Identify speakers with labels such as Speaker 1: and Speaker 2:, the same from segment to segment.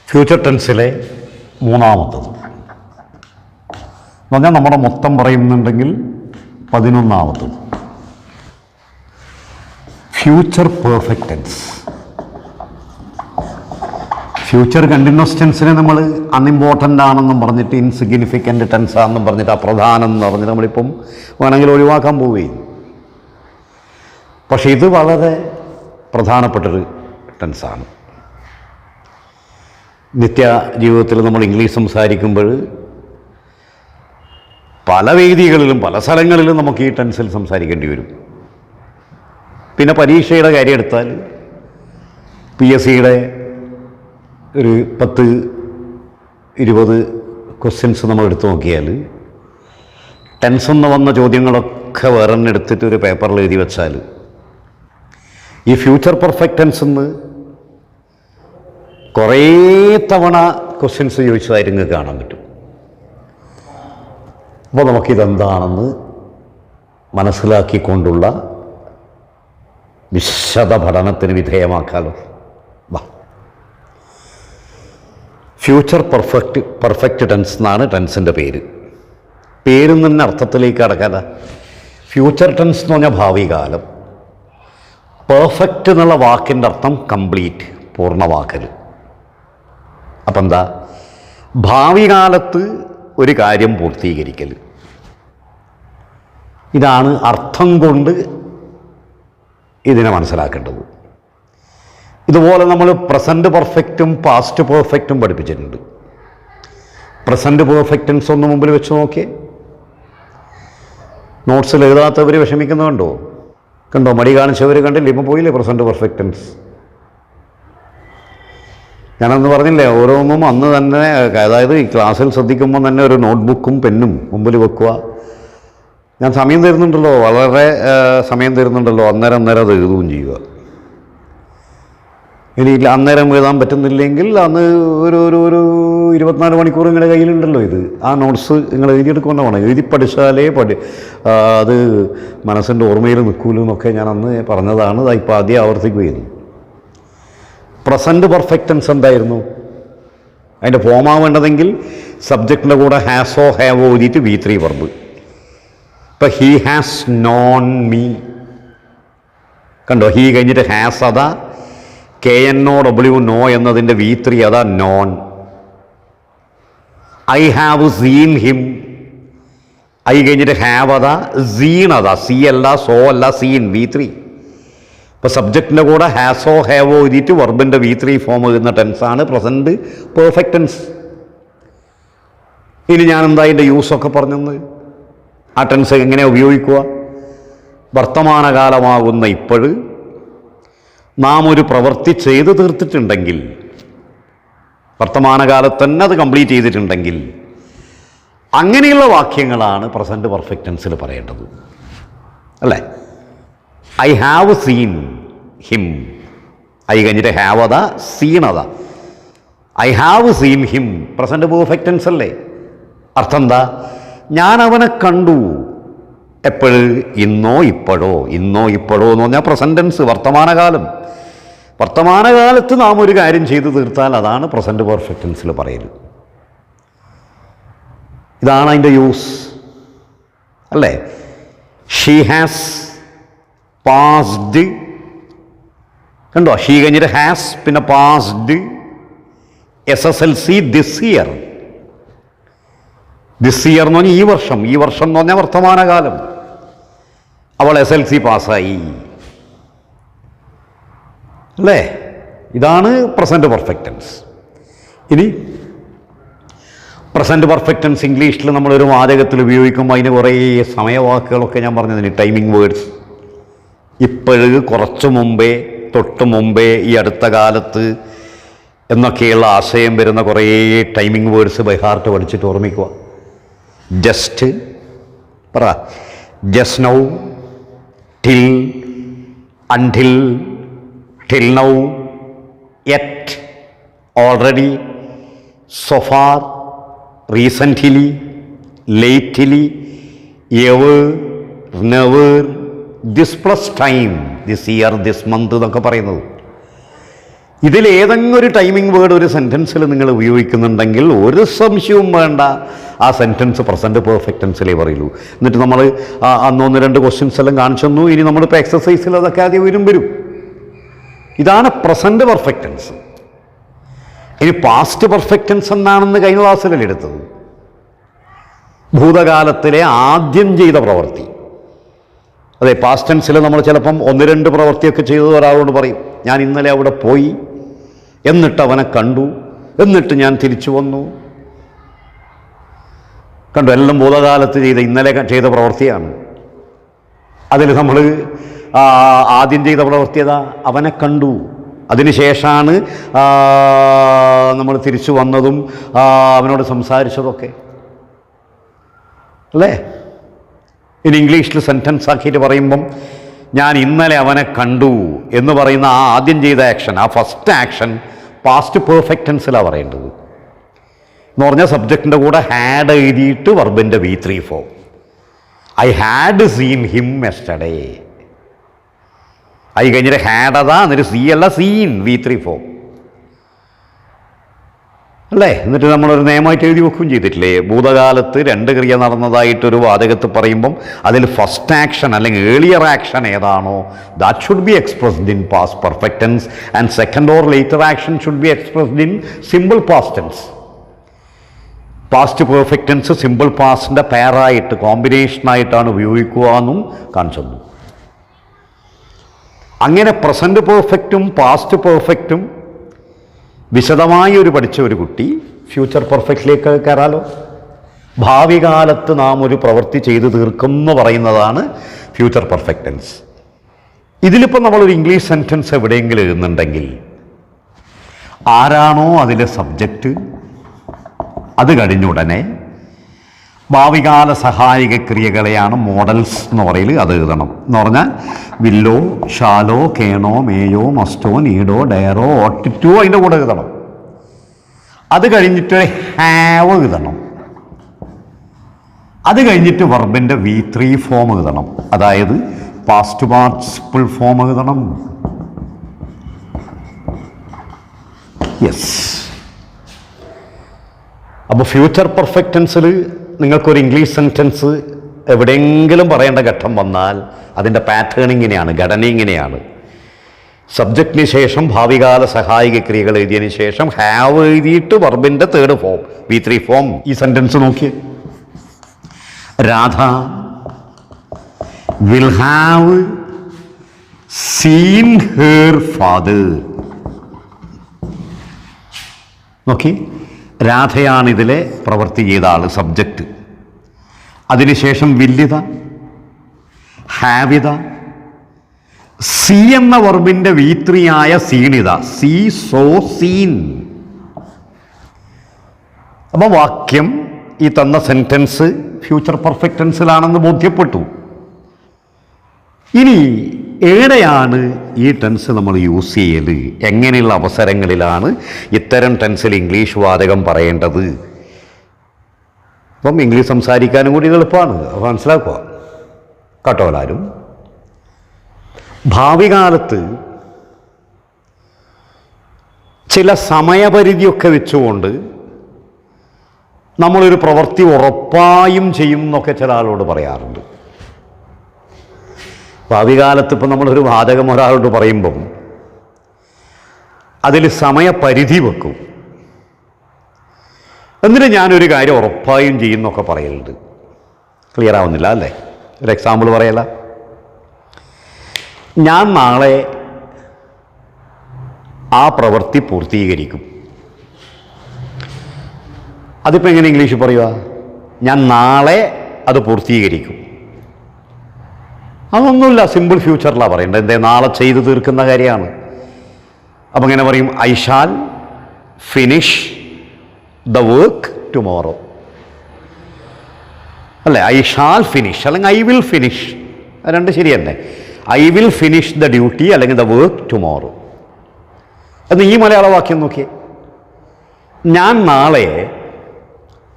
Speaker 1: Future ടെൻസിലെ മൂന്നാമത്തത് എന്ന് പറഞ്ഞാൽ നമ്മുടെ മൊത്തം പറയുന്നുണ്ടെങ്കിൽ 11ാമത്തത് future perfect tense. Future continuous ടെൻസിനെ നമ്മൾ അൺഇമ്പോർട്ടൻ്റ് ആണെന്നും പറഞ്ഞിട്ട് ഇൻസിഗ്നിഫിക്കൻ്റ് ടെൻസ് ആണെന്നും പറഞ്ഞിട്ട് അപ്രധാനം എന്ന് പറഞ്ഞിട്ട് നമ്മളിപ്പം വേണമെങ്കിൽ ഒഴിവാക്കാൻ പോവുകയും, പക്ഷേ ഇത് വളരെ പ്രധാനപ്പെട്ടൊരു ടെൻസാണ്. നിത്യ ജീവിതത്തിൽ നമ്മൾ ഇംഗ്ലീഷ് സംസാരിക്കുമ്പോൾ പല വേദികളിലും പല സ്ഥലങ്ങളിലും നമുക്ക് ഈ ടെൻസിൽ സംസാരിക്കേണ്ടി വരും. പിന്നെ പരീക്ഷയുടെ കാര്യം എടുത്താൽ PSCയുടെ ഒരു 10-20 ക്വസ്റ്റ്യൻസ് നമ്മൾ എടുത്തു നോക്കിയാൽ ടെൻസ് എന്ന് വന്ന ചോദ്യങ്ങളൊക്കെ വേറെ എടുത്തിട്ട് ഒരു പേപ്പറിൽ എഴുതി വെച്ചാൽ ഈ ഫ്യൂച്ചർ പെർഫെക്റ്റ് ടെൻസ് എന്ന് കുറേ തവണ ക്വസ്റ്റ്യൻസ് ചോദിച്ചതായിട്ട് നിങ്ങൾക്ക് കാണാൻ പറ്റും. അപ്പോൾ നമുക്കിതെന്താണെന്ന് മനസ്സിലാക്കിക്കൊണ്ടുള്ള വിശദ പഠനത്തിന് വിധേയമാക്കാമല്ലോ. വാ, ഫ്യൂച്ചർ പെർഫെക്റ്റ് ടെൻസ് എന്നാണ് ടെൻസിൻ്റെ പേര്. പേരിൽ നിന്ന് അർത്ഥത്തിലേക്ക് കടക്കാതെ ഫ്യൂച്ചർ ടെൻസ് എന്ന് പറഞ്ഞാൽ ഭാവി കാലം. പെർഫെക്റ്റ് എന്നുള്ള വാക്കിൻ്റെ അർത്ഥം കംപ്ലീറ്റ്, പൂർണ്ണമാക്കൽ. അപ്പം എന്താ, ഭാവി കാലത്ത് ഒരു കാര്യം പൂർത്തീകരിക്കൽ. ഇതാണ് അർത്ഥം കൊണ്ട് ഇതിനെ മനസ്സിലാക്കേണ്ടത്. ഇതുപോലെ നമ്മൾ പ്രസൻറ്റ് പെർഫെക്റ്റും പാസ്റ്റ് പെർഫെക്റ്റും പഠിപ്പിച്ചിട്ടുണ്ട്. പ്രസൻറ്റ് പെർഫെക്റ്റ് ടെൻസ് ഒന്ന് മുമ്പിൽ വെച്ച് നോക്കിയേ. നോട്ട്സിൽ എഴുതാത്തവർ വിഷമിക്കുന്നുണ്ടോ? കണ്ടോ, മടി കാണിച്ചവർ കണ്ടില്ലേ? ഇപ്പം പോയില്ലേ പ്രസൻറ്റ് പെർഫെക്റ്റ് ടെൻസ്. ഞാനന്ന് പറഞ്ഞില്ലേ, ഓരോന്നും അന്ന് തന്നെ, അതായത് ഈ ക്ലാസ്സിൽ ശ്രദ്ധിക്കുമ്പോൾ തന്നെ ഒരു നോട്ട്ബുക്കും പെന്നും മുമ്പിൽ വെക്കുക. ഞാൻ സമയം തരുന്നുണ്ടല്ലോ, വളരെ സമയം തരുന്നുണ്ടല്ലോ, അന്നേരം അത് എഴുതുകയും ചെയ്യുക. ഇനി അന്നേരം എഴുതാൻ പറ്റുന്നില്ലെങ്കിൽ അന്ന് ഒരു 24 മണിക്കൂർ നിങ്ങളുടെ കയ്യിലുണ്ടല്ലോ. ഇത് ആ നോട്ട്സ് നിങ്ങൾ എഴുതിയെടുക്കുന്ന വേണം. എഴുതി പഠിച്ചാലേ അത് മനസ്സിൻ്റെ ഓർമ്മയിൽ നിൽക്കൂലൂ എന്നൊക്കെ ഞാൻ അന്ന് പറഞ്ഞതാണ്. ഇപ്പോൾ ആദ്യം ആവർത്തിക്കുകയായിരുന്നു. പ്രസൻറ്റ് പെർഫെക്റ്റ് ടെൻസ് എന്തായിരുന്നു? അതിൻ്റെ ഫോമാവേണ്ടതെങ്കിൽ സബ്ജക്റ്റിൻ്റെ കൂടെ ഹാസോ ഹാവോ എഴുതിയിട്ട് V3 വെർബ്. ഇപ്പം ഹീ ഹാസ് നോൺ മീ, കണ്ടോ, ഹീ കഴിഞ്ഞിട്ട് ഹാസ് അതാ, KNOW നോ എന്നതിൻ്റെ V3 അതാ non. I have seen him, I കഴിഞ്ഞിട്ട് ഹാവ് അതാ, സീൻ അതാ, സി അല്ല സോ അല്ല, സീൻ V3. ഇപ്പോൾ സബ്ജക്റ്റിൻ്റെ കൂടെ ഹാസോ ഹാവോ എഴുതിയിട്ട് വെർബിൻ്റെ V3 ഫോം എഴുതുന്ന ടെൻസാണ് പ്രസൻറ്റ് പെർഫെക്റ്റ് ടെൻസ്. ഇനി ഞാനെന്താ അതിൻ്റെ യൂസൊക്കെ പറഞ്ഞെന്ന്, ആ ടെൻസ് എങ്ങനെ ഉപയോഗിക്കുക? വർത്തമാനകാലമാകുന്ന ഇപ്പോഴ് നാം ഒരു പ്രവൃത്തി ചെയ്തു തീർത്തിട്ടുണ്ടെങ്കിൽ, വർത്തമാനകാലത്ത് തന്നെ അത് കംപ്ലീറ്റ് ചെയ്തിട്ടുണ്ടെങ്കിൽ, അങ്ങനെയുള്ള വാക്യങ്ങളാണ് പ്രസൻറ്റ് പെർഫെക്റ്റ് ടെൻസിൽ പറയേണ്ടത്, അല്ലേ? I have seen him, I കഴിഞ്ഞിട്ട് ഹാവ് അതാ, സീൻ അതാ. I have seen him present perfect tense അല്ലേ? അർത്ഥം എന്താ? ഞാൻ അവനെ കണ്ടു. എപ്പോഴ്? ഇന്നോ ഇപ്പോഴോ. ഇന്നോ ഇപ്പോഴോ എന്ന് പറഞ്ഞാൽ പ്രസൻറ്റ് ടെൻസ്, വർത്തമാനകാലം. വർത്തമാനകാലത്ത് നാം ഒരു കാര്യം ചെയ്തു തീർത്താൽ അതാണ് പ്രസൻറ്റ് പെർഫെക്റ്റ് ടെൻസിൽ പറയൽ. ഇതാണ് അതിൻ്റെ യൂസ്, അല്ലേ? ഷീ ഹാസ് പാസ്ഡ്, കണ്ടോ, ഷീ കഴിഞ്ഞിട്ട് ഹാസ്, പിന്നെ passed. SSLC this year. This year എന്ന് പറഞ്ഞാൽ ഈ വർഷം. ഈ വർഷം എന്ന് പറഞ്ഞാൽ വർത്തമാനകാലം. അവൾ SLC പാസ്സായി, അല്ലേ? ഇതാണ് പ്രസൻറ്റ് പെർഫെക്റ്റ് ടെൻസ്. ഇനി പ്രസൻറ്റ് പെർഫെക്റ്റ് ടെൻസ് ഇംഗ്ലീഷിൽ നമ്മളൊരു വാചകത്തിൽ ഉപയോഗിക്കുമ്പോൾ അതിന് കുറേ സമയവാക്കുകളൊക്കെ ഞാൻ പറഞ്ഞതിന്, ടൈമിംഗ് വേർഡ്സ്. ഇപ്പോഴ്, കുറച്ച് മുമ്പേ, തൊട്ട് മുമ്പേ, ഈ അടുത്ത കാലത്ത് എന്നൊക്കെയുള്ള ആശയം വരുന്ന കുറേ ടൈമിംഗ് വേർഡ്സ് ബൈ ഹാർട്ട് പഠിച്ചിട്ട് ഓർമ്മിക്കുക. ജസ്റ്റ് പറ, just now, till, until, till now, yet, already, so far, recently, lately, ever, never, this plus time, this year, this month എന്നൊക്കെ പറയുന്നത്. ഇതിലേതെങ്കിലും ഒരു ടൈമിംഗ് വേർഡ് ഒരു സെൻറ്റൻസിൽ നിങ്ങൾ ഉപയോഗിക്കുന്നുണ്ടെങ്കിൽ ഒരു സംശയവും വേണ്ട, ആ സെൻറ്റൻസ് പ്രസൻറ്റ് പെർഫെക്റ്റ് ടെൻസിലേ പറയുള്ളൂ. എന്നിട്ട് നമ്മൾ അന്നൊന്ന് രണ്ട് ക്വസ്റ്റ്യൻസ് എല്ലാം കാണിച്ചു തന്നു. ഇനി നമ്മളിപ്പോൾ എക്സസൈസിൽ അതൊക്കെ ആദ്യം വരും. ഇതാണ് പ്രസൻറ്റ് പെർഫെക്റ്റ് ടെൻസ്. ഇനി പാസ്റ്റ് പെർഫെക്റ്റ് ടെൻസ് എന്നാണെന്ന് കഴിഞ്ഞ ക്ലാസ്സിലല്ലേ എടുത്തത്. ഭൂതകാലത്തിലെ ആദ്യം ചെയ്ത പ്രവൃത്തി. അതെ, പാസ്റ്റ് ടെൻസിൽ നമ്മൾ ചിലപ്പം ഒന്ന് രണ്ട് പ്രവൃത്തിയൊക്കെ ചെയ്തത് ഒരാളോട് പറയും, ഞാൻ ഇന്നലെ അവിടെ പോയി, എന്നിട്ട് അവനെ കണ്ടു, എന്നിട്ട് ഞാൻ തിരിച്ചു വന്നു. കണ്ടു, എല്ലാം ഭൂതകാലത്ത് ഇന്നലെ ചെയ്ത പ്രവൃത്തിയാണ്. അതിൽ നമ്മൾ ആദ്യം ചെയ്ത പ്രവൃത്തി ഏതാ? അവനെ കണ്ടു. അതിനുശേഷമാണ് നമ്മൾ തിരിച്ചു വന്നതും അവനോട് സംസാരിച്ചതൊക്കെ, അല്ലേ? ഇനി ഇംഗ്ലീഷിൽ സെൻറ്റൻസ് ആക്കിയിട്ട് പറയുമ്പം ഞാൻ ഇന്നലെ അവനെ കണ്ടു എന്ന് പറയുന്ന ആ ആദ്യം ചെയ്ത ആക്ഷൻ, ആ ഫസ്റ്റ് ആക്ഷൻ പാസ്റ്റ് പെർഫെക്റ്റ് ടെൻസിലാണ് പറയേണ്ടത്. എന്ന് പറഞ്ഞാൽ സബ്ജക്റ്റിൻ്റെ കൂടെ ഹാഡ് എഴുതിയിട്ട് വെർബിൻ്റെ V3 form. I had seen him yesterday. I കഴിഞ്ഞിട്ട് ഹാഡ് അതാ, എന്നിട്ട് സീ അല്ല, സീൻ V3 ഫോം അല്ലേ? എന്നിട്ട് നമ്മളൊരു നിയമമായിട്ട് എഴുതി വെക്കുകയും ചെയ്തിട്ടില്ലേ? ഭൂതകാലത്ത് രണ്ട് ക്രിയ നടന്നതായിട്ടൊരു വാചകത്ത് പറയുമ്പം അതിൽ ഫസ്റ്റ് ആക്ഷൻ അല്ലെങ്കിൽ ഏർലിയർ ആക്ഷൻ ഏതാണോ that should be expressed in past perfect tense and second or later action should be expressed in simple past tense. Past perfect tense simple പാസ്റ്റിൻ്റെ പെയറായിട്ട് കോമ്പിനേഷനായിട്ടാണ് ഉപയോഗിക്കുക എന്നും കാണിച്ചു. അങ്ങനെ പ്രസൻറ്റ് പെർഫെക്റ്റും പാസ്റ്റ് പെർഫെക്റ്റും വിശദമായി പഠിച്ച ഒരു കുട്ടി ഫ്യൂച്ചർ പെർഫെക്റ്റിലേക്ക് കയറാലോ. ഭാവി കാലത്ത് നാം ഒരു പ്രവൃത്തി ചെയ്തു തീർക്കും എന്ന് പറയുന്നതാണ് ഫ്യൂച്ചർ പെർഫെക്റ്റ് ടെൻസ്. ഇതിലിപ്പോൾ നമ്മളൊരു ഇംഗ്ലീഷ് സെൻറ്റൻസ് എവിടെയെങ്കിലും എഴുതുന്നുണ്ടെങ്കിൽ ആരാണോ അതിലെ സബ്ജക്റ്റ്, അത് കഴിഞ്ഞുടനെ ഭാവികാല സഹായക ക്രിയകളെയാണ് മോഡൽസ് എന്ന് പറയൽ, അത് എഴുതണം. എന്ന് പറഞ്ഞാൽ വില്ലോ, ഷാലോ, കേണോ, മേയോ, മസ്റ്റോ, നീഡോ, ഡയറോ, ഓട്ട് ടു അതിൻ്റെ കൂടെ എഴുതണം. അത് കഴിഞ്ഞിട്ട് ഹാവ് എഴുതണം. അത് കഴിഞ്ഞിട്ട് വെർബിൻ്റെ V3 ഫോം എഴുതണം. അതായത് പാസ്റ്റ് പാർട്ടിസിപ്പിൾ ഫോം എഴുതണം. യെസ്. അപ്പോൾ ഫ്യൂച്ചർ പെർഫെക്റ്റ് ടെൻസിൽ നിങ്ങൾക്കൊരു ഇംഗ്ലീഷ് സെൻറ്റൻസ് എവിടെയെങ്കിലും പറയേണ്ട ഘട്ടം വന്നാൽ അതിൻ്റെ പാറ്റേൺ ഇങ്ങനെയാണ്, ഘടന ഇങ്ങനെയാണ്. സബ്ജക്റ്റിന് ശേഷം ഭാവികാല സഹായിക ക്രിയകൾ എഴുതിയതിന് ശേഷം ഹാവ് എഴുതിയിട്ട് വെർബിൻ്റെ തേർഡ് ഫോം V3 ഫോം. ഈ സെൻറ്റൻസ് നോക്കി, Radha will have seen her father. നോക്കി, രാധയാണ് ഇതിലെ പ്രവൃത്തി ചെയ്ത ആൾ, സബ്ജക്റ്റ്. അതിനുശേഷം വില്ലിത, ഹാവിത, സി എന്ന വെർബിൻ്റെ V3 ആയ സീണിത, സീ, സോ, സീൻ. അപ്പോൾ വാക്യം ഈ തന്ന സെൻറ്റൻസ് ഫ്യൂച്ചർ പെർഫെക്റ്റ് ടെൻസിലാണെന്ന് ബോധ്യപ്പെട്ടു. ഇനി എവിടെയാണ് ഈ ടെൻസ് നമ്മൾ യൂസ് ചെയ്യൽ, എങ്ങനെയുള്ള അവസരങ്ങളിലാണ് ഇത്തരം ടെൻസിൽ ഇംഗ്ലീഷ് വാചകം പറയേണ്ടത്? അപ്പം ഇംഗ്ലീഷ് സംസാരിക്കാനും കൂടി എളുപ്പമാണ്, മനസ്സിലാക്കുക കേട്ടോ എല്ലാവരും. ഭാവി കാലത്ത് ചില സമയപരിധിയൊക്കെ വെച്ചുകൊണ്ട് നമ്മളൊരു പ്രവൃത്തി ഉറപ്പായും ചെയ്യും എന്നൊക്കെ ചില ആളോട് പറയാറുണ്ട്. ഭാവി കാലത്ത് ഇപ്പം നമ്മളൊരു വാചകം ഒരാളോട് പറയുമ്പം അതിൽ സമയപരിധി വെക്കും. എന്നിട്ട് ഞാനൊരു കാര്യം ഉറപ്പായും ചെയ്യുന്നൊക്കെ പറയലുണ്ട്. ക്ലിയർ ആവുന്നില്ല അല്ലേ? ഒരു എക്സാമ്പിൾ പറയല, ഞാൻ നാളെ ആ പ്രവൃത്തി പൂർത്തീകരിക്കും. അതിപ്പോൾ എങ്ങനെ ഇംഗ്ലീഷ് പറയുക? ഞാൻ നാളെ അത് പൂർത്തീകരിക്കും. അതൊന്നുമില്ല, സിമ്പിൾ ഫ്യൂച്ചറിലാണ് പറയേണ്ടത്. എന്തേ, നാളെ ചെയ്തു തീർക്കുന്ന കാര്യമാണ്. അപ്പം ഇങ്ങനെ പറയും, I shall finish the work tomorrow, അല്ലേ? ഐ ഷാൽ ഫിനിഷ് അല്ലെങ്കിൽ ഐ വിൽ ഫിനിഷ്, രണ്ട് ശരിയല്ലേ? I will finish the duty അല്ലെങ്കിൽ ദ വർക്ക് ടുമോറോ എന്ന് ഈ മലയാള വാക്യം നോക്കിയേ. ഞാൻ നാളെ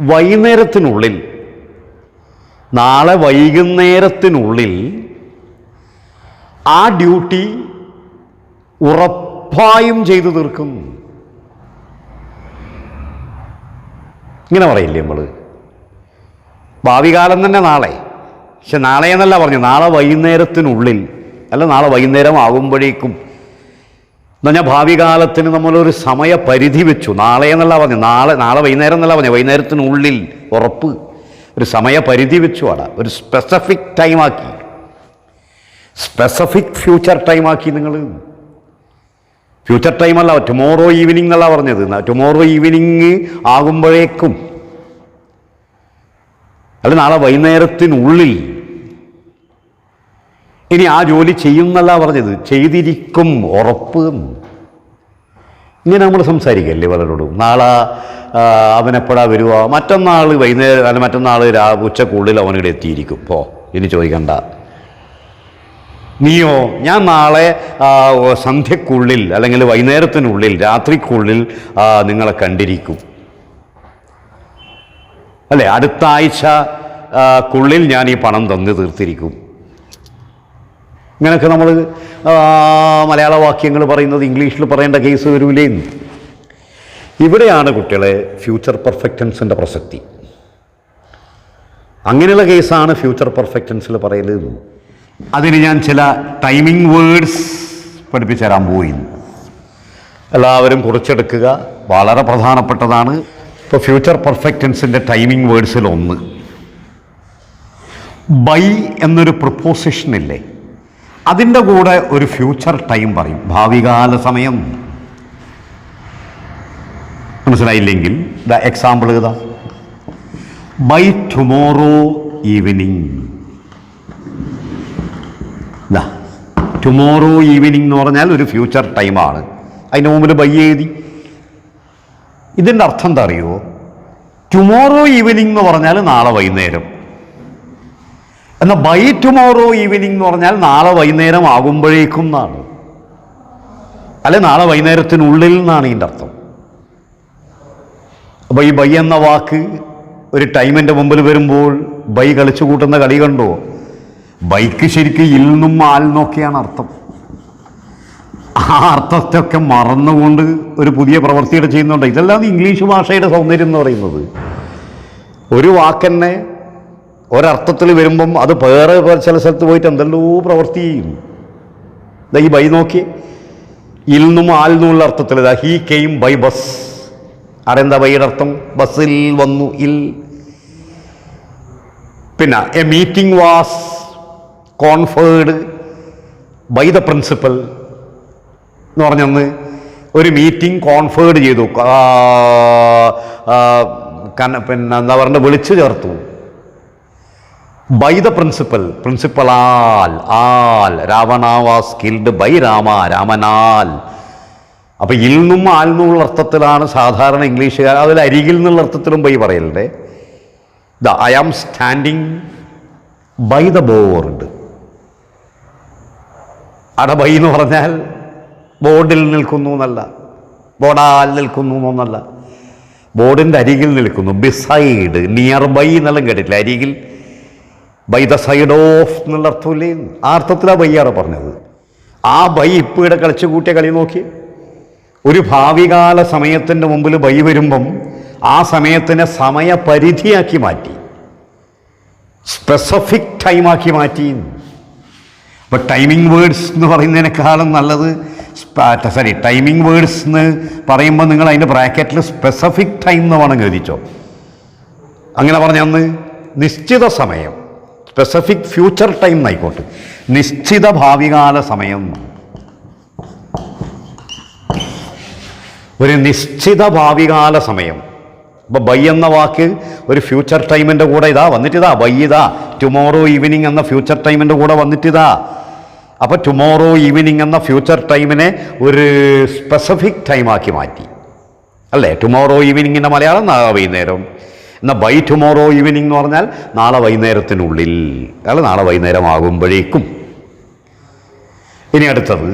Speaker 1: വൈകുന്നേരത്തിനുള്ളിൽ, നാളെ വൈകുന്നേരത്തിനുള്ളിൽ ആ ഡ്യൂട്ടി ഉറപ്പായും ചെയ്തു തീർക്കും. ഇങ്ങനെ പറയില്ലേ നമ്മൾ? ഭാവി കാലം തന്നെ നാളെ, പക്ഷെ നാളെ എന്നല്ല പറഞ്ഞു, നാളെ വൈകുന്നേരത്തിനുള്ളിൽ, അല്ല നാളെ വൈകുന്നേരം ആകുമ്പോഴേക്കും എന്ന് പറഞ്ഞാൽ ഭാവി കാലത്തിന് നമ്മളൊരു സമയപരിധി വെച്ചു. നാളെ എന്നല്ല പറഞ്ഞു, നാളെ വൈകുന്നേരം എന്നല്ല പറഞ്ഞു, വൈകുന്നേരത്തിനുള്ളിൽ ഉറപ്പ്, ഒരു സമയപരിധി വെച്ചു. അവിടെ ഒരു സ്പെസിഫിക് ടൈമാക്കി, സ്പെസിഫിക് ഫ്യൂച്ചർ ടൈമാക്കി. നിങ്ങൾ ഫ്യൂച്ചർ ടൈമല്ല, ടുമോറോ ഈവനിങ് എന്നല്ല പറഞ്ഞത്, ടുമോറോ ഈവനിങ് ആകുമ്പോഴേക്കും, അല്ല നാളെ വൈകുന്നേരത്തിനുള്ളിൽ. ഇനി ആ ജോലി ചെയ്യുന്നല്ല പറഞ്ഞത്, ചെയ്തിരിക്കും, ഉറപ്പ്. ഇങ്ങനെ നമ്മൾ സംസാരിക്കല്ലേ പലരോടും. നാളെ അവനെപ്പോഴാ വരുക, മറ്റന്നാൾ വൈകുന്നേരം, അല്ല മറ്റന്നാൾ ഉച്ചക്കുള്ളിൽ അവനിവിടെ എത്തിയിരിക്കും, പോ ഇനി ചോദിക്കണ്ട. നീയോ, ഞാൻ നാളെ സന്ധ്യക്കുള്ളിൽ അല്ലെങ്കിൽ വൈകുന്നേരത്തിനുള്ളിൽ, രാത്രിക്കുള്ളിൽ നിങ്ങളെ കണ്ടിരിക്കും, അല്ലേ, അടുത്ത ആഴ്ചക്കുള്ളിൽ ഞാൻ ഈ പണം തന്നു തീർത്തിരിക്കും. ഇങ്ങനെയൊക്കെ നമ്മൾ മലയാള വാക്യങ്ങൾ പറയുന്നത് ഇംഗ്ലീഷിൽ പറയേണ്ട കേസ് വരൂലേ? ഇവിടെയാണ് കുട്ടികളെ ഫ്യൂച്ചർ പെർഫെക്റ്റൻസിൻ്റെ പ്രസക്തി. അങ്ങനെയുള്ള കേസാണ് ഫ്യൂച്ചർ പെർഫെക്റ്റൻസിൽ പറയൽ. അതിന് ഞാൻ ചില ടൈമിംഗ് വേർഡ്സ് പഠിപ്പിച്ചു തരാൻ പോയി. എല്ലാവരും കുറിച്ചെടുക്കുക, വളരെ പ്രധാനപ്പെട്ടതാണ്. ഇപ്പോൾ ഫ്യൂച്ചർ പെർഫെക്റ്റൻസിൻ്റെ ടൈമിംഗ് വേർഡ്സിൽ ഒന്ന്, ബൈ എന്നൊരു പ്രിപ്പോസിഷൻ ഇല്ലേ, അതിൻ്റെ കൂടെ ഒരു ഫ്യൂച്ചർ ടൈം പറയും, ഭാവികാല സമയം. മനസ്സിലായില്ലെങ്കിൽ എക്സാമ്പിൾ ഇതാ, by tomorrow evening. Tomorrow evening എന്ന് പറഞ്ഞാൽ ഒരു ഫ്യൂച്ചർ ടൈമാണ്, അതിന് മുമ്പിൽ ബൈ എഴുതി. ഇതിൻ്റെ അർത്ഥം എന്താ അറിയുമോ? ടുമോറോ ഈവനിങ് എന്ന് പറഞ്ഞാൽ നാളെ വൈകുന്നേരം, എന്നാൽ ബൈ ടുമോറോ ഈവനിങ് എന്ന് പറഞ്ഞാൽ നാളെ വൈകുന്നേരം ആകുമ്പോഴേക്കും എന്നാണ്, അല്ലെ നാളെ വൈകുന്നേരത്തിനുള്ളിൽ എന്നാണ് ഇതിൻ്റെ അർത്ഥം. അപ്പോൾ ഈ ബൈ എന്ന വാക്ക് ഒരു ടൈമിൻ്റെ മുമ്പിൽ വരുമ്പോൾ ബൈ കളിച്ചു കൂട്ടുന്ന കളി കണ്ടോ? ബൈക്ക് ശരിക്കും ഇൽന്നും ആൽന്നൊക്കെയാണ് അർത്ഥം. ആ അർത്ഥത്തൊക്കെ മറന്നുകൊണ്ട് ഒരു പുതിയ പ്രവൃത്തിയുടെ ചെയ്യുന്നുണ്ട്. ഇതെല്ലാം ഇംഗ്ലീഷ് ഭാഷയുടെ സൗന്ദര്യം എന്ന് പറയുന്നത്. ഒരു വാക്കെന്നെ ഒരർത്ഥത്തിൽ വരുമ്പം അത് വേറെ ചില സ്ഥലത്ത് പോയിട്ട് എന്തെല്ലോ പ്രവൃത്തി ചെയ്യും. ഈ ബൈ നോക്കി, ഇൽന്നും ആൽന്നുള്ള അർത്ഥത്തിൽ ഹീ കെയിം ബൈ ബസ്. അവിടെ എന്താ ബൈയുടെ അർത്ഥം? ബസ്സിൽ വന്നു, ഇൽ. പിന്നെ a meeting was conferred by the principal എന്ന് പറഞ്ഞന്ന് ഒരു മീറ്റിംഗ് കോൺഫേർഡ് ചെയ്തു, പിന്നെ എന്താ പറയുക, വിളിച്ചു ചേർത്തു. ബൈ ദ പ്രിൻസിപ്പൽ, പ്രിൻസിപ്പലാൽ, ആൽ, Ravana was killed by Rama, രാമനാൽ. അപ്പം ഇൽ നിന്നും ആൽ നിന്നുള്ള അർത്ഥത്തിലാണ് സാധാരണ ഇംഗ്ലീഷുകാർ, അതിൽ അരികിൽ നിന്നുള്ള അർത്ഥത്തിലും ബൈ പറയലുണ്ട്. I am standing by the board. അവിടെ ബൈ എന്ന് പറഞ്ഞാൽ ബോർഡിൽ നിൽക്കുന്നു എന്നല്ല, ബോർഡാൽ നിൽക്കുന്നു എന്നല്ല, ബോർഡിൻ്റെ അരികിൽ നിൽക്കുന്നു. ബിസൈഡ്, നിയർ ബൈ എന്നെല്ലാം കേട്ടിട്ടില്ല, അരികിൽ. ബൈ ദ സൈഡ് ഓഫ് എന്നുള്ള അർത്ഥമില്ലേ? ആ അർത്ഥത്തിലാണ് ബൈയാണ് പറഞ്ഞത്. ആ ബൈ ഇപ്പോൾ ഇവിടെ കളിച്ചു കൂട്ടിയ കളി നോക്കി. ഒരു ഭാവികാല സമയത്തിൻ്റെ മുമ്പിൽ ബൈ വരുമ്പം ആ സമയത്തിനെ സമയപരിധിയാക്കി മാറ്റി, സ്പെസിഫിക് ടൈമാക്കി മാറ്റി. അപ്പോൾ ടൈമിംഗ് വേർഡ്സ് എന്ന് പറയുന്നതിനേക്കാളും നല്ലത് ടൈമിംഗ് വേർഡ്സ് എന്ന് പറയുമ്പോൾ നിങ്ങൾ അതിൻ്റെ ബ്രാക്കറ്റിൽ സ്പെസിഫിക് ടൈം എന്ന് വേണം എഴുതിച്ചോ. അങ്ങനെ പറഞ്ഞന്ന് നിശ്ചിത സമയം, സ്പെസിഫിക് ഫ്യൂച്ചർ ടൈം എന്നായിക്കോട്ടെ, നിശ്ചിത ഭാവികാല സമയം. ഒരു നിശ്ചിത ഭാവികാല സമയം. അപ്പോൾ ബൈ എന്ന വാക്ക് ഒരു ഫ്യൂച്ചർ ടൈമിൻ്റെ കൂടെ ഇതാ വന്നിട്ടിതാ, ബൈ ഇതാ ടുമോറോ ഈവനിങ് എന്ന ഫ്യൂച്ചർ ടൈമിൻ്റെ കൂടെ വന്നിട്ടിതാ. അപ്പോൾ ടുമോറോ ഈവനിങ് എന്ന ഫ്യൂച്ചർ ടൈമിനെ ഒരു സ്പെസിഫിക് ടൈമാക്കി മാറ്റി, അല്ലേ? ടുമോറോ ഈവനിങ്ങിൻ്റെ മലയാളം നാളെ വൈകുന്നേരം. എന്നാൽ ബൈ ടുമോറോ ഈവനിങ് എന്ന് പറഞ്ഞാൽ നാളെ വൈകുന്നേരത്തിനുള്ളിൽ, അല്ല നാളെ വൈകുന്നേരം ആകുമ്പോഴേക്കും. ഇനി അടുത്തത്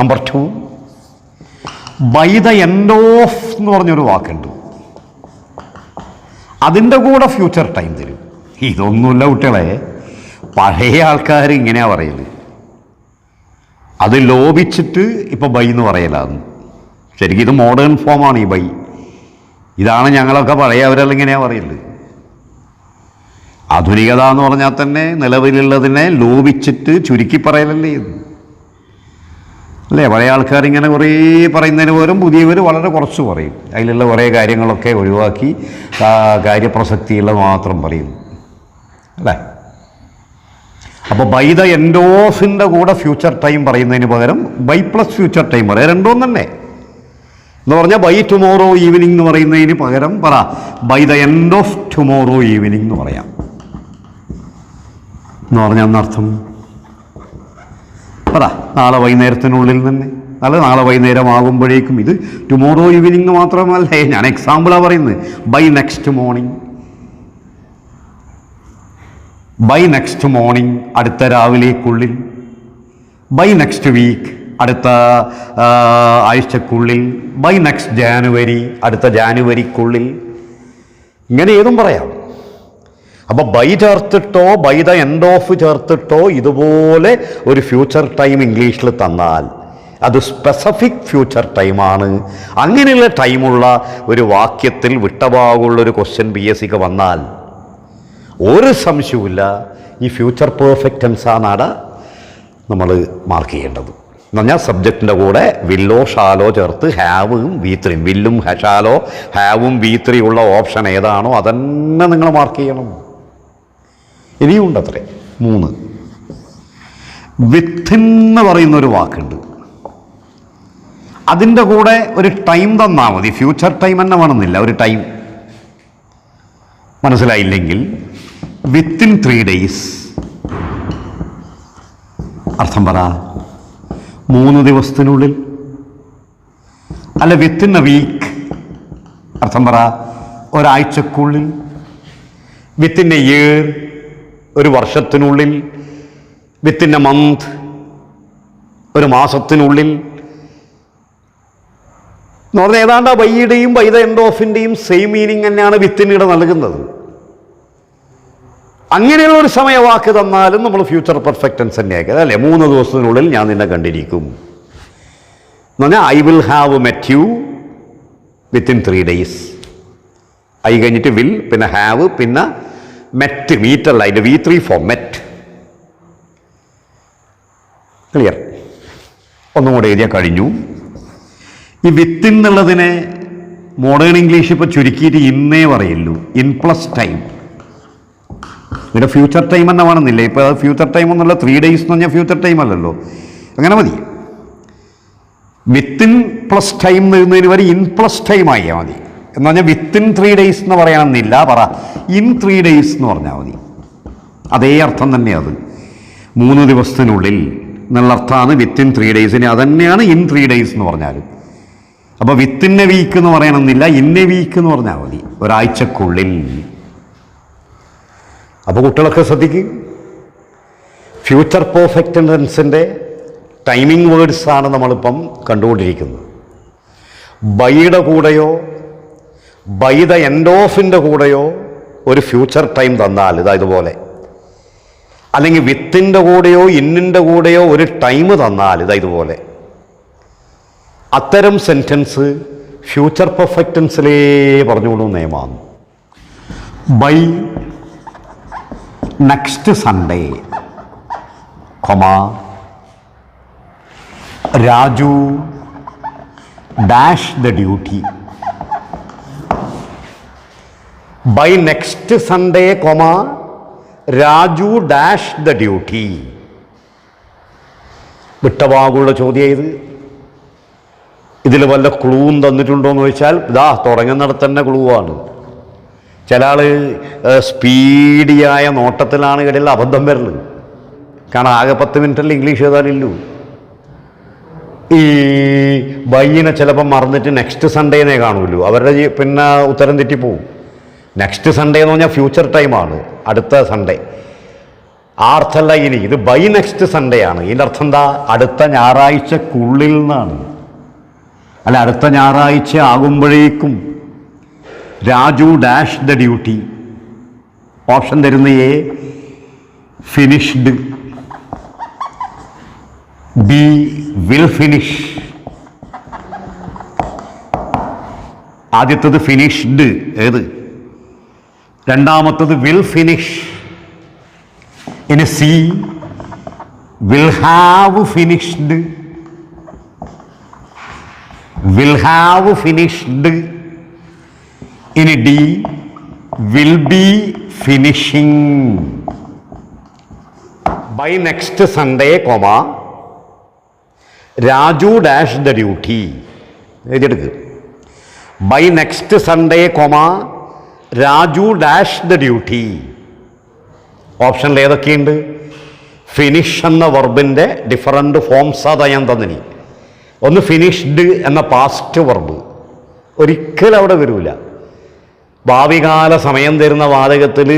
Speaker 1: number 2, by the end of എന്ന് പറഞ്ഞൊരു വാക്കുണ്ട്. അതിൻ്റെ കൂടെ ഫ്യൂച്ചർ ടൈം തരും. ഇതൊന്നുമില്ല കുട്ടികളെ, പഴയ ആൾക്കാർ ഇങ്ങനെയാണ് പറയുന്നത്. അത് ലോപിച്ചിട്ട് ഇപ്പോൾ ബൈ എന്ന് പറയലാന്ന്. ശരിക്കും ഇത് മോഡേൺ ഫോമാണ് ഈ ബൈ. ഇതാണ് ഞങ്ങളൊക്കെ പഴയവരെല്ലാം പറയുന്നത്. ആധുനികത എന്ന് പറഞ്ഞാൽ തന്നെ നിലവിലുള്ളതിനെ ലോപിച്ചിട്ട് ചുരുക്കി പറയലല്ലേ ഇത്, അല്ലേ? പഴയ ആൾക്കാരിങ്ങനെ കുറേ പറയുന്നതിന് പകരം പുതിയവർ വളരെ കുറച്ച് പറയും. അതിലുള്ള കുറേ കാര്യങ്ങളൊക്കെ ഒഴിവാക്കി കാര്യപ്രസക്തിയുള്ളത് മാത്രം പറയും, അല്ലേ? അപ്പോൾ ബൈ ദ എൻഡ് ഓഫിൻ്റെ കൂടെ ഫ്യൂച്ചർ ടൈം പറയുന്നതിന് പകരം ബൈ പ്ലസ് ഫ്യൂച്ചർ ടൈം പറയാം. രണ്ടും തന്നെ എന്ന് പറഞ്ഞാൽ ബൈ ടുമോറോ ഈവനിങ് എന്ന് പറയുന്നതിന് പകരം പറ by the end of tomorrow evening എന്ന് പറയാം. എന്ന് പറഞ്ഞാൽ എന്നർത്ഥം പറ നാളെ വൈകുന്നേരത്തിനുള്ളിൽ തന്നെ, അല്ല നാളെ വൈകുന്നേരം ആകുമ്പോഴേക്കും. ഇത് ടുമോറോ ഈവനിങ് മാത്രമല്ലേ, ഞാൻ എക്സാമ്പിളാണ് പറയുന്നത്. By next morning, by next morning അടുത്ത രാവിലേക്കുള്ളിൽ, ബൈ നെക്സ്റ്റ് വീക്ക് അടുത്ത ആഴ്ചക്കുള്ളിൽ, ബൈ നെക്സ്റ്റ് ജാനുവരി അടുത്ത ജാനുവരിക്കുള്ളിൽ, ഇങ്ങനെ ഏതും പറയാം. അപ്പോൾ ബൈ ചേർത്തിട്ടോ ബൈ ദ എൻഡ് ഓഫ് ചേർത്തിട്ടോ ഇതുപോലെ ഒരു ഫ്യൂച്ചർ ടൈം ഇംഗ്ലീഷിൽ തന്നാൽ അത് സ്പെസിഫിക് ഫ്യൂച്ചർ ടൈമാണ്. അങ്ങനെയുള്ള ടൈമുള്ള ഒരു വാക്യത്തിൽ വിട്ടഭാഗമുള്ളൊരു ക്വസ്റ്റ്യൻ PSCക്ക് വന്നാൽ ഒരു സംശയവുമില്ല ഈ ഫ്യൂച്ചർ പെർഫെക്റ്റ് ടെൻസാണ് നമ്മൾ മാർക്ക് ചെയ്യേണ്ടത്. എന്ന് പറഞ്ഞാൽ സബ്ജക്റ്റിൻ്റെ കൂടെ വില്ലോ ഷാലോ ചേർത്ത് ഹാവും V3, വില്ലും ഷാലോ ഹാവും V3 ഉള്ള ഓപ്ഷൻ ഏതാണോ അതന്നെ നിങ്ങൾ മാർക്ക് ചെയ്യണം. ഇനിയും ഉണ്ട് അത്രേ 3. വിത്തിൻ എന്ന് പറയുന്നൊരു വാക്കുണ്ട്, അതിൻ്റെ കൂടെ ഒരു ടൈം തന്നാൽ മതി. ഫ്യൂച്ചർ ടൈം തന്നെ വേണമെന്നില്ല, ഒരു ടൈം. മനസ്സിലായില്ലെങ്കിൽ വിത്തിൻ 3 days അർത്ഥം പറ 3 ദിവസത്തിനുള്ളിൽ, അല്ല വിത്തിൻ എ വീക്ക് അർത്ഥം പറ ഒരാഴ്ചക്കുള്ളിൽ, വിത്തിൻ എ ഇയർ ഒരു വർഷത്തിനുള്ളിൽ, വിത്തിൻ എ മന്ത് ഒരു മാസത്തിനുള്ളിൽ. എന്ന് പറഞ്ഞാൽ ഏതാണ്ട് ബൈയുടെയും ബൈ ദ എൻഡ് ഓഫിൻ്റെയും സെയിം മീനിങ് തന്നെയാണ് വിത്തിനിടെ നൽകുന്നത്. അങ്ങനെയുള്ള ഒരു സമയവാക്ക് തന്നാലും നമ്മൾ ഫ്യൂച്ചർ പെർഫെക്റ്റ് ടെൻസ് തന്നെയാക്കി, അല്ലേ? 3 ദിവസത്തിനുള്ളിൽ ഞാൻ നിന്നെ കണ്ടിരിക്കും എന്ന് പറഞ്ഞാൽ I will have met you within 3 days. I കഴിഞ്ഞിട്ട് വിൽ, പിന്നെ ഹാവ്, പിന്നെ മെറ്റ്, മീറ്റല്ല അതിൻ്റെ V3 ഫോം മെറ്റ്. ക്ലിയർ? ഒന്നും കൂടെ എഴുതിയാൽ കഴിഞ്ഞു. ഈ വിത്തിൻ എന്നുള്ളതിനെ മോഡേൺ ഇംഗ്ലീഷ് ഇപ്പോൾ ചുരുക്കിയിട്ട് ഇന്നേ പറയുള്ളൂ, ഇൻ പ്ലസ് ടൈം. ഇതിൻ്റെ ഫ്യൂച്ചർ ടൈം തന്നെ വേണമെന്നില്ല. ഇപ്പോൾ അത് ഫ്യൂച്ചർ ടൈം ഒന്നുമല്ല, 3 days എന്ന് പറഞ്ഞാൽ ഫ്യൂച്ചർ ടൈം അല്ലല്ലോ, അങ്ങനെ മതി. വിത്തിൻ പ്ലസ് ടൈം എഴുതുന്നതിന് വരെ ഇൻ പ്ലസ് ടൈം ആയാൽ മതി. എന്ന് പറഞ്ഞാൽ വിത്തിൻ 3 days എന്ന് പറയണമെന്നില്ല, പറ ഇൻ 3 days എന്ന് പറഞ്ഞാൽ മതി. അതേ അർത്ഥം തന്നെയാണ്, 3 ദിവസത്തിനുള്ളിൽ എന്നുള്ള അർത്ഥമാണ് വിത്തിൻ 3 days. അതന്നെയാണ് ഇൻ 3 days എന്ന് പറഞ്ഞാൽ. അപ്പോൾ വിത്തിൻ എ വീക്ക് എന്ന് പറയണമെന്നില്ല, ഇൻ എ വീക്ക് എന്ന് പറഞ്ഞാൽ മതി, ഒരാഴ്ചക്കുള്ളിൽ. അപ്പോൾ കുട്ടികളൊക്കെ ശ്രദ്ധിക്കും, ഫ്യൂച്ചർ പെർഫെക്റ്റ് ടെൻസിൻ്റെ ടൈമിംഗ് വേർഡ്സാണ് നമ്മളിപ്പം കണ്ടുകൊണ്ടിരിക്കുന്നത്. ബൈയുടെ കൂടെയോ ബൈ ദ എൻഡ് ഓഫിൻ്റെ കൂടെയോ ഒരു ഫ്യൂച്ചർ ടൈം തന്നാൽ ഇതുപോലെ, അല്ലെങ്കിൽ വിത്തിൻ്റെ കൂടെയോ ഇന്നിൻ്റെ കൂടെയോ ഒരു ടൈം തന്നാൽ ഇതുപോലെ, അത്തരം സെൻറ്റൻസ് ഫ്യൂച്ചർ പെർഫെക്റ്റ് ടെൻസിലേ പറഞ്ഞുകൊള്ളൂ നിയമമാണ്. By next Sunday, Raju dash the duty. By next Sunday, Raju dash the duty. വിട്ടവാകുള്ള ചോദ്യം ഇത്. ഇതിൽ വല്ല ക്ലൂവും തന്നിട്ടുണ്ടോ എന്ന് ചോദിച്ചാൽ ഇതാ തുടങ്ങുന്നിടത്ത് തന്നെ ക്ലൂ ആണ്. ചില ആൾ സ്പീഡിയായ നോട്ടത്തിലാണ് ഇടയിൽ അബദ്ധം വരുന്നത്. കാരണം ആകെ 10 മിനിറ്റല്ലേ ഇംഗ്ലീഷ് എഴുതാനില്ലൂ. ഈ ബൈയിനെ ചിലപ്പം മറന്നിട്ട് നെക്സ്റ്റ് സൺഡേനെ കാണുമല്ലോ, അവരുടെ പിന്നെ ഉത്തരം തെറ്റിപ്പോവും. നെക്സ്റ്റ് സൺഡേ എന്ന് പറഞ്ഞാൽ ഫ്യൂച്ചർ ടൈമാണ്, അടുത്ത സൺഡേ. ആ അർത്ഥമല്ല ഇനി, ഇത് ബൈ നെക്സ്റ്റ് സൺഡേ ആണ്. ഇതിൻ്റെ അർത്ഥം എന്താ? അടുത്ത ഞായറാഴ്ചക്കുള്ളിൽ നിന്നാണ്. അല്ല, അടുത്ത ഞായറാഴ്ച ആകുമ്പോഴേക്കും Raju dash the duty. Option തരുന്ന A finished, B will finish. ആദ്യത്തത് ഫിനിഷ്ഡ്, ഏത്? രണ്ടാമത്തത് വിൽ ഫിനിഷ്. ഇനി C will have finished, will have finished. ഇനി D will be finishing. By next Sunday comma Raju dash the duty. എഴുതിയെടുക്ക്. By next Sunday comma Raju dash the duty. ഓപ്ഷനിൽ ഏതൊക്കെയുണ്ട്? Finish എന്ന വെർബിൻ്റെ different forms അതാ ഞാൻ തന്നിനി. ഒന്ന് ഫിനിഷ്ഡ് എന്ന പാസ്റ്റ് വെർബ്, ഒരിക്കലും അവിടെ വരില്ല. ഭാവികാല സമയം തരുന്ന വാചകത്തിൽ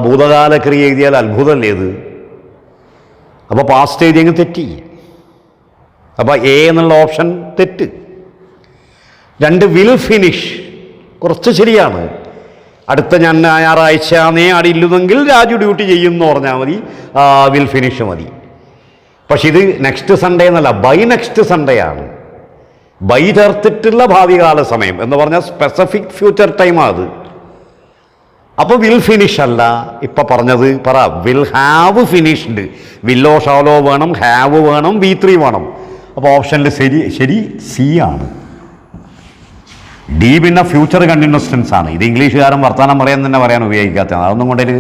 Speaker 1: ഭൂതകാല ക്രിയ എഴുതിയാൽ അത്ഭുതമല്ലേ ഇത്? അപ്പോൾ പാസ്റ്റ് എഴുതിയെങ്കിൽ തെറ്റി. അപ്പോൾ എ എന്നുള്ള ഓപ്ഷൻ തെറ്റ്. രണ്ട് വിൽ ഫിനിഷ് കുറച്ച് ശരിയാണ്. അടുത്ത ഞായറാഴ്ച അവിടെ ഇല്ലെന്നെങ്കിൽ രാജു ഡ്യൂട്ടി ചെയ്യുമെന്ന് പറഞ്ഞാൽ മതി, വിൽ ഫിനിഷ് മതി. പക്ഷെ ഇത് നെക്സ്റ്റ് സൺഡേ എന്നല്ല, ബൈ നെക്സ്റ്റ് സൺഡേ ആണ്. ബൈ ചേർത്തിട്ടുള്ള ഭാവികാല സമയം എന്ന് പറഞ്ഞാൽ സ്പെസിഫിക് ഫ്യൂച്ചർ ടൈമാണ് അത്. അപ്പോൾ വിൽ ഫിനിഷ് അല്ല ഇപ്പം പറഞ്ഞത്. പറ, will have finished. Willow shallow വേണം, ഹാവ് വേണം, V3 വേണം. അപ്പോൾ ഓപ്ഷനിൽ ശരി സി ആണ്. ഡി പിന്നെ ഫ്യൂച്ചർ കണ്ടിന്യൂസ് ടെൻസ് ആണ്. ഇത് ഇംഗ്ലീഷുകാരൻ വർത്തമാനം പറയാൻ തന്നെ പറയാൻ ഉപയോഗിക്കാത്തതാണ്. അതൊന്നും കൊണ്ടൊരു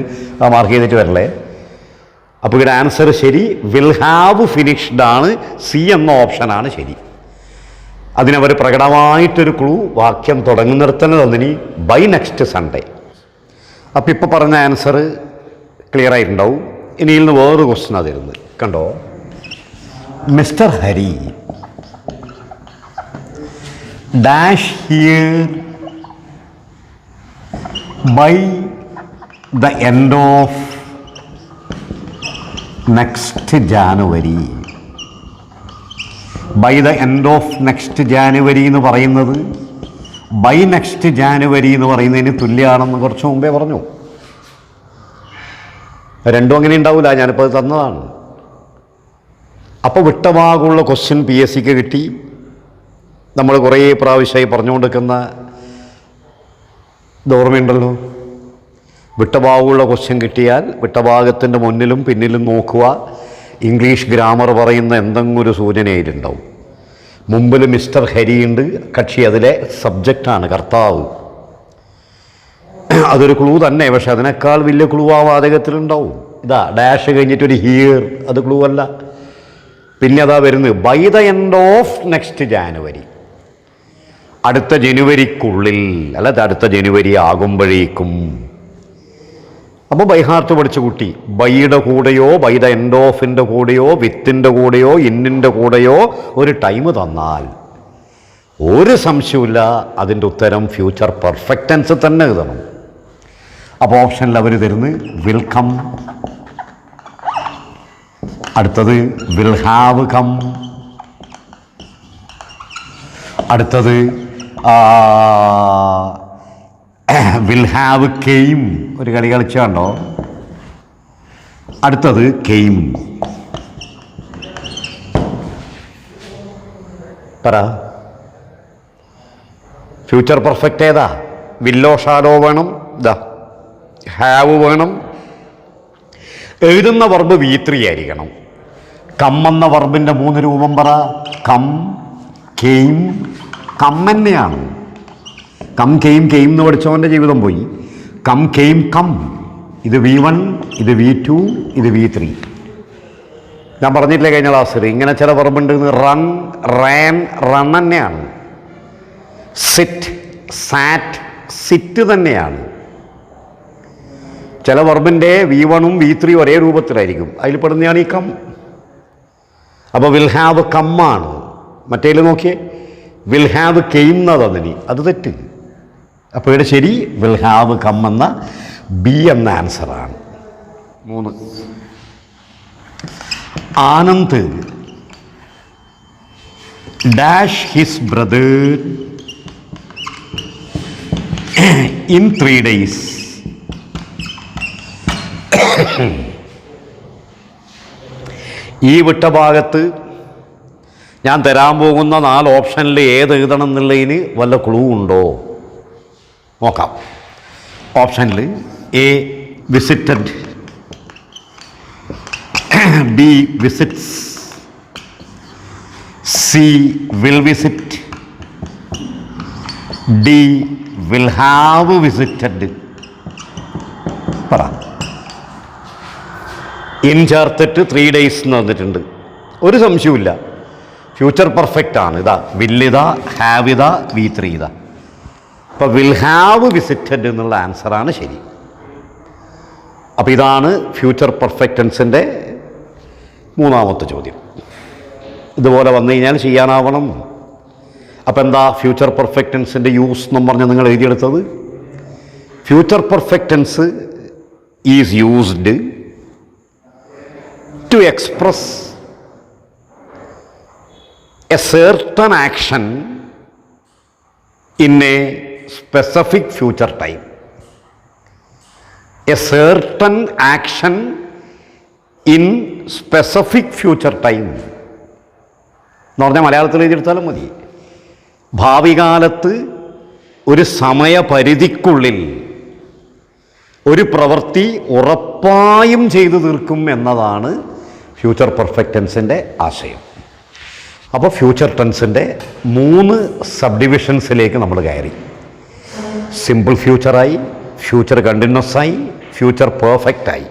Speaker 1: മാർക്ക് ചെയ്തിട്ട് വരല്ലേ. അപ്പോൾ ഇവിടെ ആൻസർ ശരി, വിൽ ഹാവ് ഫിനിഷ്ഡ് ആണ്. സി എന്ന ഓപ്ഷനാണ് ശരി. അതിനവർ പ്രകടമായിട്ടൊരു ക്ലൂ വാക്യം തുടങ്ങുന്നിടത്തന്നെ തന്നിനി, ബൈ നെക്സ്റ്റ് സൺഡേ. അപ്പോൾ ഇപ്പോൾ പറഞ്ഞ ആൻസർ ക്ലിയർ ആയിട്ടുണ്ടാവും. ഇനിയിൽ നിന്ന് വേറൊരു ക്വസ്റ്റ്യനാണ് തരുന്നത്. കണ്ടോ, mister Hari dash here by the end of next January. By the end of next January എന്ന് പറയുന്നത് ബൈ നെക്സ്റ്റ് ജാനുവരി എന്ന് പറയുന്നതിന് തുല്യമാണെന്ന് കുറച്ച് മുമ്പേ പറഞ്ഞു. രണ്ടും അങ്ങനെ ഉണ്ടാവില്ല, ഞാനിപ്പോൾ അത് തന്നതാണ്. അപ്പോൾ വിട്ടഭാഗമുള്ള ക്വസ്റ്റ്യൻ PSCക്ക് കിട്ടി. നമ്മൾ കുറേ പ്രാവശ്യമായി പറഞ്ഞുകൊണ്ടിരിക്കുന്ന ഓർമ്മയുണ്ടല്ലോ. വിട്ടഭാഗമുള്ള ക്വസ്റ്റ്യൻ കിട്ടിയാൽ വിട്ടഭാഗത്തിൻ്റെ മുന്നിലും പിന്നിലും നോക്കുക. ഇംഗ്ലീഷ് ഗ്രാമർ പറയുന്ന എന്തെങ്കിലും ഒരു സൂചനയിലുണ്ടാവും. മുമ്പിൽ മിസ്റ്റർ ഹരിയുണ്ട്, കക്ഷി അതിലെ സബ്ജക്റ്റാണ്, കർത്താവ്. അതൊരു ക്ലൂ തന്നെ, പക്ഷെ അതിനേക്കാൾ വലിയ ക്ലൂ ആ വാചകത്തിലുണ്ടാവും. ഇതാ ഡാഷ് കഴിഞ്ഞിട്ടൊരു ഹിയർ, അത് ക്ലൂ അല്ല. പിന്നെ അതാ വരുന്നത് by the end of next January. അടുത്ത ജനുവരിക്കുള്ളിൽ, അല്ല അടുത്ത ജനുവരി ആകുമ്പോഴേക്കും. അപ്പോൾ ബൈ ഹാർട്ട് പഠിച്ച കുട്ടി ബൈയുടെ കൂടെയോ ബൈ ദ എൻഡ് ഓഫിൻ്റെ കൂടെയോ വിത്തിൻ്റെ കൂടെയോ ഇന്നിൻ്റെ കൂടെയോ ഒരു ടൈം തന്നാൽ ഒരു സംശയമില്ല അതിൻ്റെ ഉത്തരം ഫ്യൂച്ചർ പെർഫെക്റ്റ് ടെൻസ് തന്നെ എഴുതണം. അപ്പോൾ ഓപ്ഷനിൽ അവർ തരുന്നത് വിൽ കം, അടുത്തത് വിൽ ഹാവ് കം, അടുത്തത് വിൽ ഹാവ് കെയിം. ഒരു കളി കളിച്ചാണ്ടോ, അടുത്തത് കെയിം. പറ, ഫ്യൂച്ചർ പെർഫെക്റ്റ് ഏതാ? വില്ലോ ഷാലോ വേണം, ഇതാ ഹാവ് വേണം. എഴുതുന്ന വർബ് V3 ആയിരിക്കണം. കം എന്ന വർബിൻ്റെ 3 രൂപം പറ. കം, കെയിം, കം തന്നെയാണ്. കം കെയിം, കെയിം എന്ന് പഠിച്ചവൻ്റെ ജീവിതം പോയി. Come came come. ഇത് V1, ഇത് V2, ഇത് V3. ഞാൻ പറഞ്ഞിട്ടില്ലേ കഴിഞ്ഞ ക്ലാസ്സിൽ ഇങ്ങനെ ചില വർബുണ്ട്. റൺ, റാൻ, റൺ തന്നെയാണ്. സിറ്റ്, സാറ്റ്, സിറ്റ് തന്നെയാണ്. ചില വർബിൻ്റെ V1ഉം V3 ഒരേ രൂപത്തിലായിരിക്കും. അതിൽ പെടുന്നതാണ് ഈ കം. അപ്പോൾ വിൽ ഹാവ് കം ആണ്. മറ്റേതിൽ നോക്കിയേ, വിൽ ഹാവ് കെയിം എന്നാ തന്നിനി, അത് തെറ്റ്. അപ്പോൾ ഇവിടെ ശരി വിൽ ഹാവ് കം എന്ന ബി എന്ന ആൻസറാണ്. 3. Anand dash his brother in 3 days. ഈ വിട്ട ഭാഗത്ത് ഞാൻ തരാൻ പോകുന്ന 4 ഓപ്ഷനിൽ ഏത് എഴുതണം എന്നുള്ളതിന് വല്ല ക്ലൂ ഉണ്ടോ നോക്കാം. ഓപ്ഷനിൽ A visited, B visits, C will visit, D will have visited. പറ. ഇൻ ചേർത്തിട്ട് 3 days എന്ന് വന്നിട്ടുണ്ട്. ഒരു സംശയവുമില്ല, ഫ്യൂച്ചർ പെർഫെക്റ്റ് ആണ്. ഇതാ വില്ലിത, ഹാവ് ഇത, V3 ഇതാ. അപ്പോൾ വിൽ ഹാവ് വിസിറ്റഡ് എന്നുള്ള ആൻസറാണ് ശരി. അപ്പോൾ ഇതാണ് ഫ്യൂച്ചർ പെർഫെക്റ്റ് ടെൻസിൻ്റെ 3ാമത്തെ ചോദ്യം. ഇതുപോലെ വന്നു കഴിഞ്ഞാൽ ചെയ്യാനാവണം. അപ്പോൾ എന്താ ഫ്യൂച്ചർ പെർഫെക്റ്റ് ടെൻസിൻ്റെ യൂസ് എന്നും പറഞ്ഞ് നിങ്ങൾ എഴുതിയെടുത്തത്? Future perfect tense is used to express a certain action in a specific future time. A certain action in specific future time എന്ന് പറഞ്ഞാൽ മലയാളത്തിൽ എഴുതിയെടുത്താലും മതി. ഭാവി കാലത്ത് ഒരു സമയപരിധിക്കുള്ളിൽ ഒരു പ്രവൃത്തി ഉറപ്പായും ചെയ്തു തീർക്കും എന്നതാണ് ഫ്യൂച്ചർ പെർഫെക്റ്റ് ടെൻസിൻ്റെ ആശയം. അപ്പോൾ ഫ്യൂച്ചർ ടെൻസിൻ്റെ 3 സബ് ഡിവിഷൻസിലേക്ക് നമ്മൾ കയറി. സിമ്പിൾ ഫ്യൂച്ചറായി, ഫ്യൂച്ചർ കണ്ടിന്യൂസ് ആയി, ഫ്യൂച്ചർ പെർഫെക്റ്റ് ആയി.